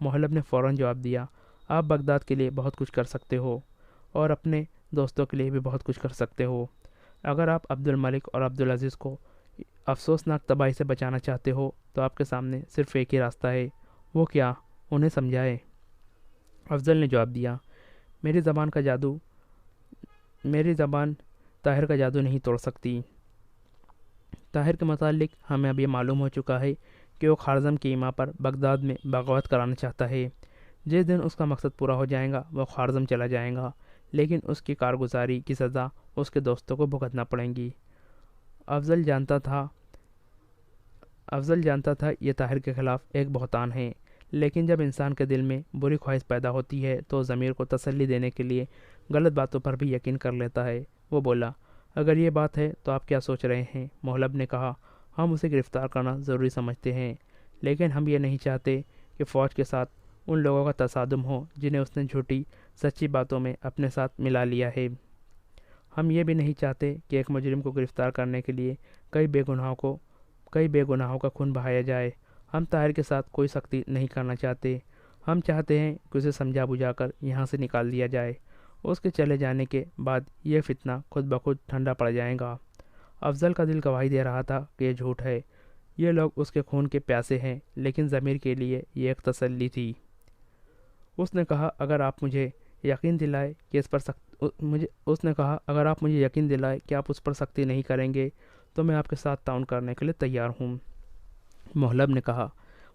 محلب نے فوراً جواب دیا، آپ بغداد کے لیے بہت کچھ کر سکتے ہو اور اپنے دوستوں کے لیے بھی بہت کچھ کر سکتے ہو۔ اگر آپ عبد الملک اور عبدالعزیز کو افسوسناک تباہی سے بچانا چاہتے ہو تو آپ کے سامنے صرف ایک ہی راستہ ہے۔ وہ کیا؟ انہیں سمجھائے۔ افضل نے جواب دیا، میری زبان طاہر کا جادو نہیں توڑ سکتی۔ طاہر کے متعلق ہمیں اب یہ معلوم ہو چکا ہے کہ وہ خوارزم کی ایما پر بغداد میں بغاوت کرانا چاہتا ہے۔ جس دن اس کا مقصد پورا ہو جائے گا وہ خوارزم چلا جائے گا، لیکن اس کی کارگزاری کی سزا اس کے دوستوں کو بھگتنا پڑیں گی۔ افضل جانتا تھا یہ طاہر کے خلاف ایک بہتان ہے، لیکن جب انسان کے دل میں بری خواہش پیدا ہوتی ہے تو ضمیر کو تسلی دینے کے لیے غلط باتوں پر بھی یقین کر لیتا ہے۔ وہ بولا، اگر یہ بات ہے تو آپ کیا سوچ رہے ہیں؟ محلب نے کہا، ہم اسے گرفتار کرنا ضروری سمجھتے ہیں، لیکن ہم یہ نہیں چاہتے کہ فوج کے ساتھ ان لوگوں کا تصادم ہو جنہیں اس نے جھوٹی سچی باتوں میں اپنے ساتھ ملا لیا ہے۔ ہم یہ بھی نہیں چاہتے کہ ایک مجرم کو گرفتار کرنے کے لیے کئی بے گناہوں کا خون بہایا جائے۔ ہم طاہر کے ساتھ کوئی سختی نہیں کرنا چاہتے۔ ہم چاہتے ہیں کہ اسے سمجھا بجھا کر یہاں سے نکال دیا جائے۔ اس کے چلے جانے کے بعد یہ فتنہ خود بخود ٹھنڈا پڑ جائے گا۔ افضل کا دل گواہی دے رہا تھا کہ یہ جھوٹ ہے، یہ لوگ اس کے خون کے پیاسے ہیں، لیکن ضمیر کے لیے یہ ایک تسلی تھی۔ اس نے کہا، اگر آپ مجھے یقین دلائے کہ آپ اس پر سختی نہیں کریں گے تو میں آپ کے ساتھ تعاون کرنے کے لیے تیار ہوں۔ محلب نے کہا،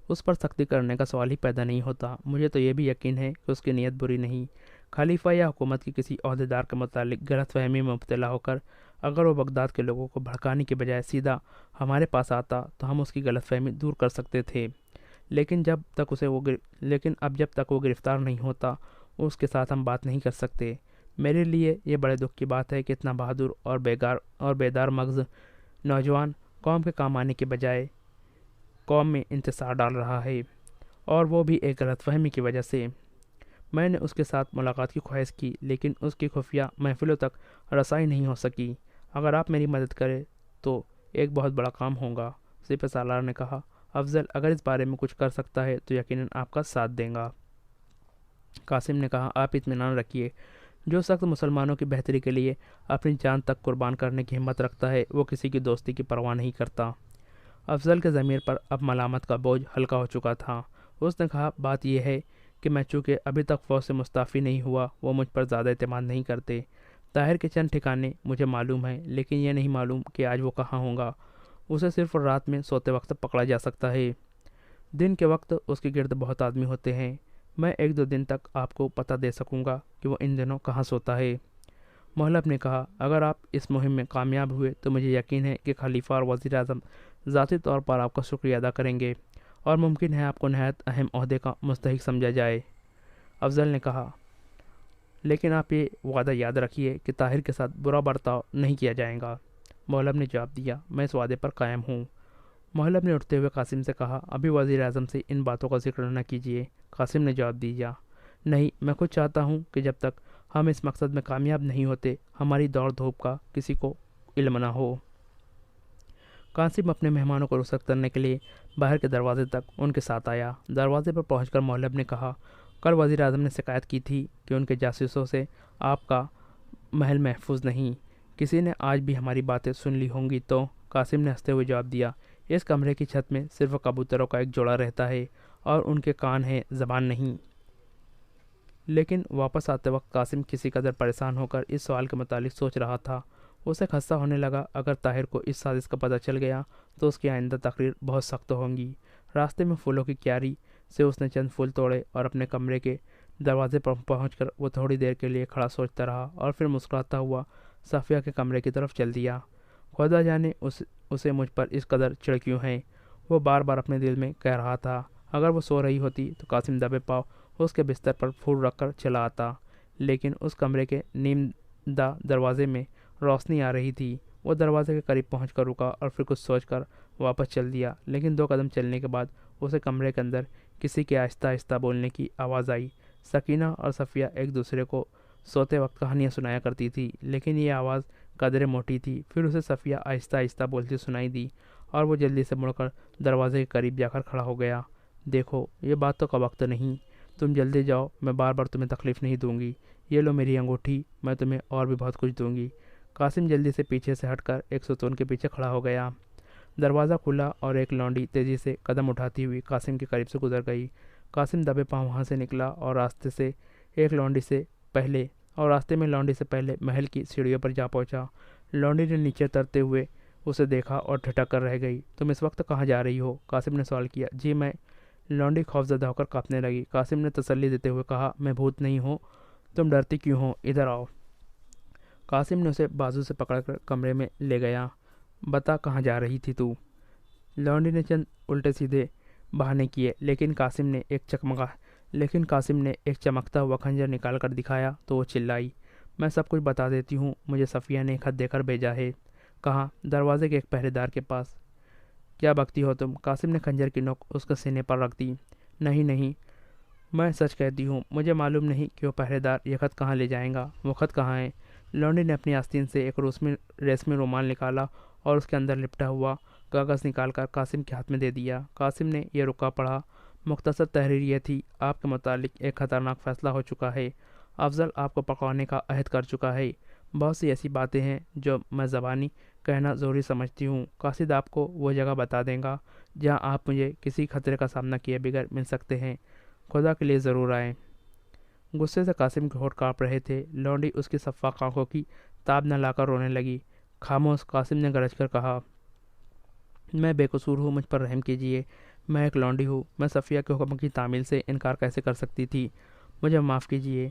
اس پر سختی کرنے کا سوال ہی پیدا نہیں ہوتا۔ مجھے تو یہ بھی یقین ہے کہ اس کی نیت بری نہیں۔ خلیفہ یا حکومت کی کسی عہدیدار کے متعلق غلط فہمی میں مبتلا ہو کر اگر وہ بغداد کے لوگوں کو بھڑکانے کے بجائے سیدھا ہمارے پاس آتا تو ہم اس کی غلط فہمی دور کر سکتے تھے، لیکن اب جب تک وہ گرفتار نہیں ہوتا اس کے ساتھ ہم بات نہیں کر سکتے۔ میرے لیے یہ بڑے دکھ کی بات ہے کہ اتنا بہادر اور بیدار مغز نوجوان قوم کے کام آنے کے بجائے قوم میں انتصار ڈال رہا ہے، اور وہ بھی ایک غلط فہمی کی وجہ سے۔ میں نے اس کے ساتھ ملاقات کی خواہش کی، لیکن اس کی خفیہ محفلوں تک رسائی نہیں ہو سکی۔ اگر آپ میری مدد کریں تو ایک بہت بڑا کام ہوگا۔ سپہ سالار نے کہا، افضل اگر اس بارے میں کچھ کر سکتا ہے تو یقیناً آپ کا ساتھ دیں گا۔ قاسم نے کہا، آپ اطمینان رکھیے، جو شخص مسلمانوں کی بہتری کے لیے اپنی جان تک قربان کرنے کی ہمت رکھتا ہے وہ کسی کی دوستی کی پرواہ نہیں کرتا۔ افضل کے ضمیر پر اب ملامت کا بوجھ ہلکا ہو چکا تھا۔ اس نے کہا، بات یہ ہے کہ میں چونکہ ابھی تک فوج سے مستعفی نہیں ہوا، وہ مجھ پر زیادہ اعتماد نہیں کرتے۔ طاہر کے چند ٹھکانے مجھے معلوم ہیں، لیکن یہ نہیں معلوم کہ آج وہ کہاں ہوگا۔ اسے صرف رات میں سوتے وقت پکڑا جا سکتا ہے۔ دن کے وقت اس کے گرد بہت آدمی ہوتے ہیں۔ میں 1-2 دن تک آپ کو پتہ دے سکوں گا کہ وہ ان دنوں کہاں سوتا ہے۔ محلب نے کہا، اگر آپ اس مہم میں کامیاب ہوئے تو مجھے یقین ہے کہ خلیفہ اور وزیر اعظم ذاتی طور پر آپ کا شکریہ ادا کریں گے، اور ممکن ہے آپ کو نہایت اہم عہدے کا مستحق سمجھا جائے۔ افضل نے کہا، لیکن آپ یہ وعدہ یاد رکھیے کہ طاہر کے ساتھ برا برتاؤ نہیں کیا جائے گا۔ محلب نے جواب دیا، میں اس وعدے پر قائم ہوں۔ محلب نے اٹھتے ہوئے قاسم سے کہا، ابھی وزیر اعظم سے ان باتوں کا ذکر نہ کیجیے۔ قاسم نے جواب دیا، نہیں، میں خود چاہتا ہوں کہ جب تک ہم اس مقصد میں کامیاب نہیں ہوتے ہماری دوڑ دھوپ کا کسی کو علم نہ ہو۔ قاسم اپنے مہمانوں کو رخصت کرنے کے لیے باہر کے دروازے تک ان کے ساتھ آیا۔ دروازے پر پہنچ کر محلب نے کہا، کل وزیر اعظم نے شکایت کی تھی کہ ان کے جاسوسوں سے آپ کا محل محفوظ نہیں، کسی نے آج بھی ہماری باتیں سن لی ہوں گی تو؟ قاسم نے ہنستے ہوئے جواب دیا، اس کمرے کی چھت میں صرف کبوتروں کا ایک جوڑا رہتا ہے اور ان کے کان ہیں، زبان نہیں۔ لیکن واپس آتے وقت قاسم کسی قدر پریشان ہو کر اس سوال کے متعلق سوچ رہا تھا۔ اسے خدشہ ہونے لگا اگر طاہر کو اس سازش کا پتہ چل گیا تو اس کی آئندہ تقریر بہت سخت ہوں گی۔ راستے میں پھولوں کی کیاری سے اس نے چند پھول توڑے اور اپنے کمرے کے دروازے پر پہنچ کر وہ تھوڑی دیر کے لیے کھڑا سوچتا رہا اور پھر مسکراتا ہوا صفیہ کے کمرے کی طرف چل دیا۔ خدا جانے اسے مجھ پر اس قدر چڑ کیوں ہے، وہ بار بار اپنے دل میں کہہ رہا تھا۔ اگر وہ سو رہی ہوتی تو قاسم دبے پاؤ اس کے بستر پر پھول رکھ کر چلا آتا، لیکن اس کمرے کے نیم دہ دروازے میں روشنی آ رہی تھی۔ وہ دروازے کے قریب پہنچ کر رکا اور پھر کچھ سوچ کر واپس چل دیا، لیکن 2 قدم چلنے کے بعد اسے کمرے کے اندر کسی کے آہستہ آہستہ بولنے کی آواز آئی۔ سکینہ اور صفیہ ایک دوسرے کو سوتے وقت کہانیاں سنایا کرتی تھی، لیکن یہ آواز قدرے موٹی تھی۔ پھر اسے صفیہ آہستہ آہستہ بولتی سنائی دی اور وہ جلدی سے مڑ کر دروازے کے قریب جا کر کھڑا ہو گیا۔ دیکھو، یہ باتوں کا وقت نہیں، تم جلدی جاؤ، میں بار بار تمہیں تکلیف نہیں دوں گی۔ یہ لو میری انگوٹھی، میں تمہیں اور بھی بہت کچھ دوں گی۔ قاسم جلدی سے پیچھے سے ہٹ کر ایک ستون کے پیچھے کھڑا ہو گیا۔ دروازہ کھلا اور ایک لونڈی تیزی سے قدم اٹھاتی ہوئی قاسم کے قریب سے گزر گئی۔ قاسم دبے پاؤں وہاں سے نکلا اور راستے میں لونڈی سے پہلے محل کی سیڑھیوں پر جا پہنچا۔ لونڈی نے نیچے اترتے ہوئے اسے دیکھا اور ٹھٹک کر رہ گئی۔ تم اس وقت کہاں جا رہی ہو؟ قاسم نے سوال کیا۔ جی میں۔ لونڈی خوفزدہ ہو کر کانپنے لگی۔ قاسم نے تسلی دیتے ہوئے کہا، میں بھوت نہیں ہوں، تم ڈرتی کیوں ہو؟ ادھر آؤ۔ قاسم نے اسے بازو سے پکڑ کر کمرے میں لے گیا۔ بتا کہاں جا رہی تھی تو؟ لونڈی نے چند الٹے سیدھے بہانے کیے، لیکن قاسم نے ایک چمکتا ہوا خنجر نکال کر دکھایا تو وہ چلائی، میں سب کچھ بتا دیتی ہوں، مجھے صفیہ نے ایک خط دے کر بھیجا ہے۔ کہاں؟ دروازے کے ایک پہرے دار کے پاس۔ کیا بکتی ہو تم؟ قاسم نے خنجر کی نوک اس کے سینے پر رکھ دی۔ نہیں، میں سچ کہتی ہوں، مجھے معلوم نہیں کہ وہ پہرے دار یہ خط کہاں لے جائیں گا۔ وہ خط کہاں ہے؟ لونڈی نے اپنی آستین سے ایک ریشمی رومال نکالا اور اس کے اندر لپٹا ہوا کاغذ نکال کر قاسم کے ہاتھ میں دے دیا۔ قاسم نے یہ رکا پڑھا۔ مختصر تحریر یہ تھی، آپ کے متعلق ایک خطرناک فیصلہ ہو چکا ہے۔ افضل آپ کو پکڑوانے کا عہد کر چکا ہے۔ بہت سی ایسی باتیں ہیں جو میں زبانی کہنا ضروری سمجھتی ہوں۔ قاصد آپ کو وہ جگہ بتا دیں گا جہاں آپ مجھے کسی خطرے کا سامنا کیے بغیر مل سکتے ہیں۔ خدا کے لیے ضرور آئیں۔ غصے سے قاسم کے ہونٹ کانپ رہے تھے۔ لونڈی اس کی صفاق آنکھوں کی تاب نہ لا کر رونے لگی۔ خاموش، قاسم نے گرج کر کہا، میں بے قصور ہوں، مجھ پر رحم کیجیے، میں ایک لونڈی ہوں، میں صفیہ کے حکم کی تعمیل سے انکار کیسے کر سکتی تھی؟ مجھے معاف کیجیے۔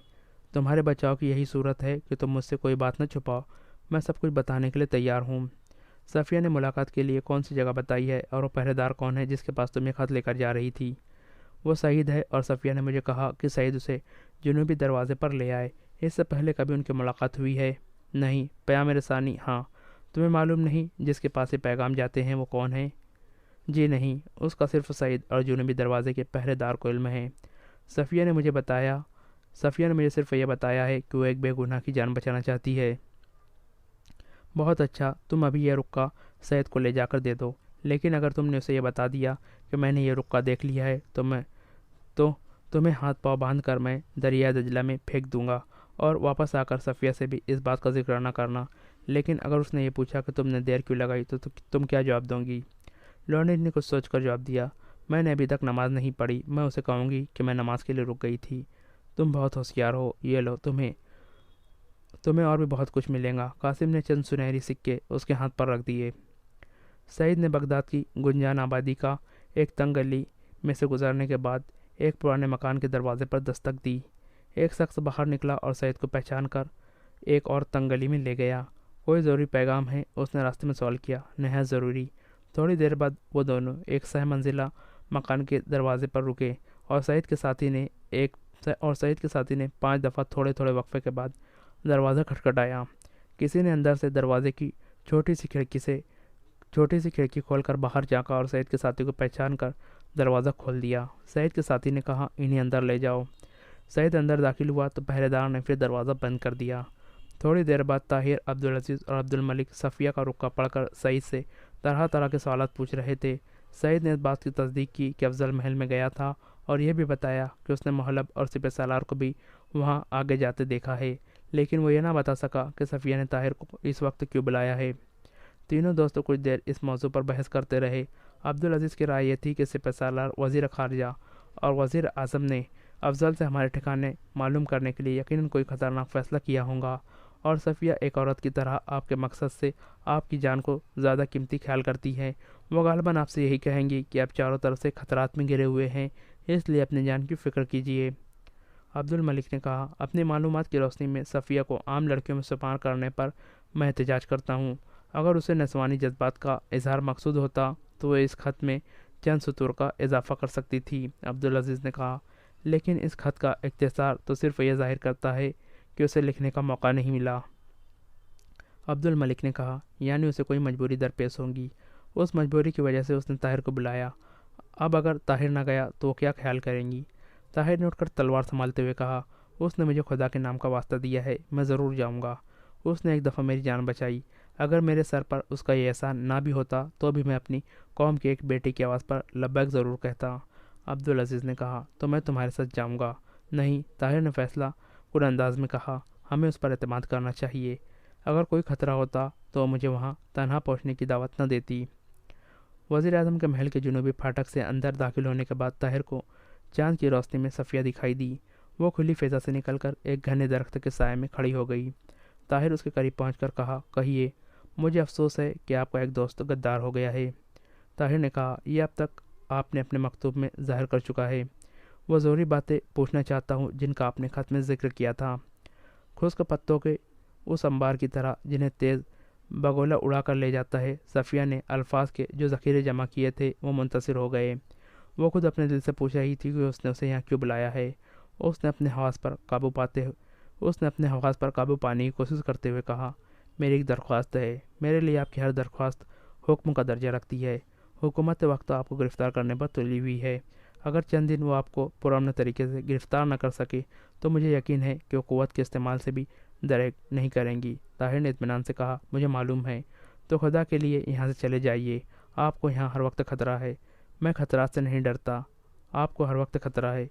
تمہارے بچاؤ کی یہی صورت ہے کہ تم مجھ سے کوئی بات نہ چھپاؤ، میں سب کچھ بتانے کے لیے تیار ہوں۔ صفیہ نے ملاقات کے لیے کون سی جگہ بتائی ہے اور وہ پہرے دار کون ہے جس کے پاس تم یہ خط لے کر جا رہی تھی؟ وہ سعید ہے اور صفیہ نے مجھے کہا کہ سعید اسے جنوبی دروازے پر لے آئے۔ اس سے پہلے کبھی ان کی ملاقات ہوئی ہے؟ نہیں۔ پیام رسانی؟ ہاں۔ تمہیں معلوم نہیں جس کے پاس یہ پیغام جاتے ہیں وہ کون ہے؟ جی نہیں، اس کا صرف سعید اور جنوبی دروازے کے پہرے دار کو علم ہے۔ صفیہ نے مجھے صرف یہ بتایا ہے کہ وہ ایک بے گناہ کی جان بچانا چاہتی ہے۔ بہت اچھا، تم ابھی یہ رکا سعید کو لے جا کر دے دو، لیکن اگر تم نے اسے یہ بتا دیا کہ میں نے یہ رکا دیکھ لیا ہے تو تمہیں ہاتھ پاؤں باندھ کر میں دریائے دجلہ میں پھینک دوں گا، اور واپس آ کر صفیہ سے بھی اس بات کا ذکر نہ کرنا۔ لیکن اگر اس نے یہ پوچھا کہ تم نے دیر کیوں لگائی تو تم کیا جواب دوں گی؟ لونڈی نے کچھ سوچ کر جواب دیا، میں نے ابھی تک نماز نہیں پڑھی، میں اسے کہوں گی کہ میں نماز کے لیے رک گئی تھی۔ تم بہت ہوشیار ہو، یہ لو، تمہیں اور بھی بہت کچھ ملے گا۔ قاسم نے چند سنہری سکے اس کے ہاتھ پر رکھ دیے۔ سعید نے بغداد کی گنجان آبادی کا ایک تنگ گلی میں سے گزرنے کے بعد ایک پرانے مکان کے دروازے پر دستک دی۔ ایک شخص باہر نکلا اور سعید کو پہچان کر ایک اور تنگ گلی میں لے گیا۔ کوئی ضروری پیغام ہے؟ اس نے راستے میں سوال کیا۔ نہایت ضروری۔ تھوڑی دیر بعد وہ دونوں ایک 6 منزلہ مکان کے دروازے پر رکے اور سعید کے ساتھی نے 5 دفعہ تھوڑے وقفے کے بعد دروازہ کھٹکھٹایا۔ کسی نے اندر سے دروازے کی چھوٹی سی کھڑکی کھول کر باہر جھانکا اور سعید کے ساتھی کو پہچان کر دروازہ کھول دیا۔ سعید کے ساتھی نے کہا، انہیں اندر لے جاؤ۔ سعید اندر داخل ہوا تو پہرے دار نے پھر دروازہ بند کر دیا۔ تھوڑی دیر بعد طاہر، عبدالعزیز اور عبدالملک صفیہ کا رکا پڑھ کر سعید سے طرح کے سوالات پوچھ رہے تھے۔ سعید نے اس بات کی تصدیق کی کہ افضل محل میں گیا تھا اور یہ بھی بتایا کہ اس نے محلب اور سپہ سالار کو بھی وہاں آگے جاتے دیکھا ہے، لیکن وہ یہ نہ بتا سکا کہ صفیہ نے طاہر کو اس وقت کیوں بلایا ہے۔ تینوں دوست کچھ دیر اس موضوع پر بحث کرتے رہے۔ عبدالعزیز کی رائے یہ تھی کہ سپہ سالار، وزیر خارجہ اور وزیر اعظم نے افضل سے ہمارے ٹھکانے معلوم کرنے کے لیے یقیناً کوئی خطرناک فیصلہ کیا ہوگا، اور صفیہ ایک عورت کی طرح آپ کے مقصد سے آپ کی جان کو زیادہ قیمتی خیال کرتی ہے۔ وہ غالباً آپ سے یہی کہیں گی کہ آپ چاروں طرف سے خطرات میں گھرے ہوئے ہیں، اس لیے اپنی جان کی فکر کیجیے۔ عبد الملک نے کہا، اپنی معلومات کی روشنی میں صفیہ کو عام لڑکیوں میں شمار کرنے پر میں احتجاج کرتا ہوں۔ اگر اسے نسوانی جذبات کا اظہار مقصود ہوتا تو وہ اس خط میں چند سطور کا اضافہ کر سکتی تھی۔ عبدالعزیز نے کہا، لیکن اس خط کا اختصار تو صرف یہ ظاہر کرتا ہے کہ اسے لکھنے کا موقع نہیں ملا۔ عبد الملک نے کہا، یعنی اسے کوئی مجبوری درپیش ہوگی۔ اس مجبوری کی وجہ سے اس نے طاہر کو بلایا۔ اب اگر طاہر نہ گیا تو وہ کیا خیال کریں گی؟ طاہر نے اٹھ کر تلوار سنبھالتے ہوئے کہا، اس نے مجھے خدا کے نام کا واسطہ دیا ہے، میں ضرور جاؤں گا۔ اس نے ایک دفعہ میری جان بچائی، اگر میرے سر پر اس کا یہ احسان نہ بھی ہوتا تو بھی میں اپنی قوم کی ایک بیٹی کی آواز پر لبیک ضرور کہتا۔ عبدالعزیز نے کہا، تو میں تمہارے ساتھ جاؤں گا۔ نہیں، طاہر نے فیصلہ کن انداز میں کہا، ہمیں اس پر اعتماد کرنا چاہیے۔ اگر کوئی خطرہ ہوتا تو وہ مجھے وہاں تنہا پہنچنے کی دعوت نہ دیتی۔ وزیر اعظم کے محل کے جنوبی پھاٹک سے اندر داخل ہونے کے بعد طاہر کو چاند کی روشنی میں صفیہ دکھائی دی۔ وہ کھلی فضا سے نکل کر ایک گھنے درخت کے سائے میں کھڑی ہو گئی۔ طاہر اس کے قریب پہنچ کر کہا، کہیے، مجھے افسوس ہے کہ آپ کا ایک دوست غدار ہو گیا ہے۔ طاہر نے کہا، یہ اب تک آپ نے اپنے مکتوب میں ظاہر کر چکا ہے۔ وہ ضروری باتیں پوچھنا چاہتا ہوں جن کا آپ نے خط میں ذکر کیا تھا۔ خشک پتوں کے اس انبار کی طرح جنہیں تیز بگولا اڑا کر لے جاتا ہے، صفیہ نے الفاظ کے جو ذخیرے جمع کیے تھے وہ منتصر ہو گئے۔ وہ خود اپنے دل سے پوچھ رہی تھی کہ اس نے اسے یہاں کیوں بلایا ہے۔ اس نے اپنے حواس پر قابو پانے کی کوشش کرتے ہوئے کہا، میری ایک درخواست ہے۔ میرے لیے آپ کی ہر درخواست حکم کا درجہ رکھتی ہے۔ حکومت وقت آپ کو گرفتار کرنے پر تلی ہوئی ہے۔ اگر چند دن وہ آپ کو پرامن طریقے سے گرفتار نہ کر سکے تو مجھے یقین ہے کہ وہ قوت کے استعمال سے بھی دریغ نہیں کریں گی۔ طاہر نے اطمینان سے کہا، مجھے معلوم ہے، تو خدا کے لیے یہاں سے چلے جائیے۔ آپ کو یہاں ہر وقت خطرہ ہے۔ میں خطرات سے نہیں ڈرتا۔ آپ کو ہر وقت خطرہ ہے۔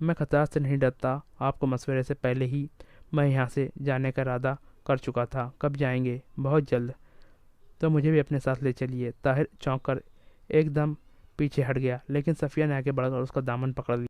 میں خطرات سے نہیں ڈرتا۔ آپ کو مشورے سے پہلے ہی میں یہاں سے جانے کا ارادہ کر چکا تھا۔ کب جائیں گے؟ بہت جلد۔ تو مجھے بھی اپنے ساتھ لے چلیے۔ طاہر چونک کر ایک دم پیچھے ہٹ گیا، لیکن صفیہ نے آگے بڑھ کر اس کا دامن پکڑ لیا۔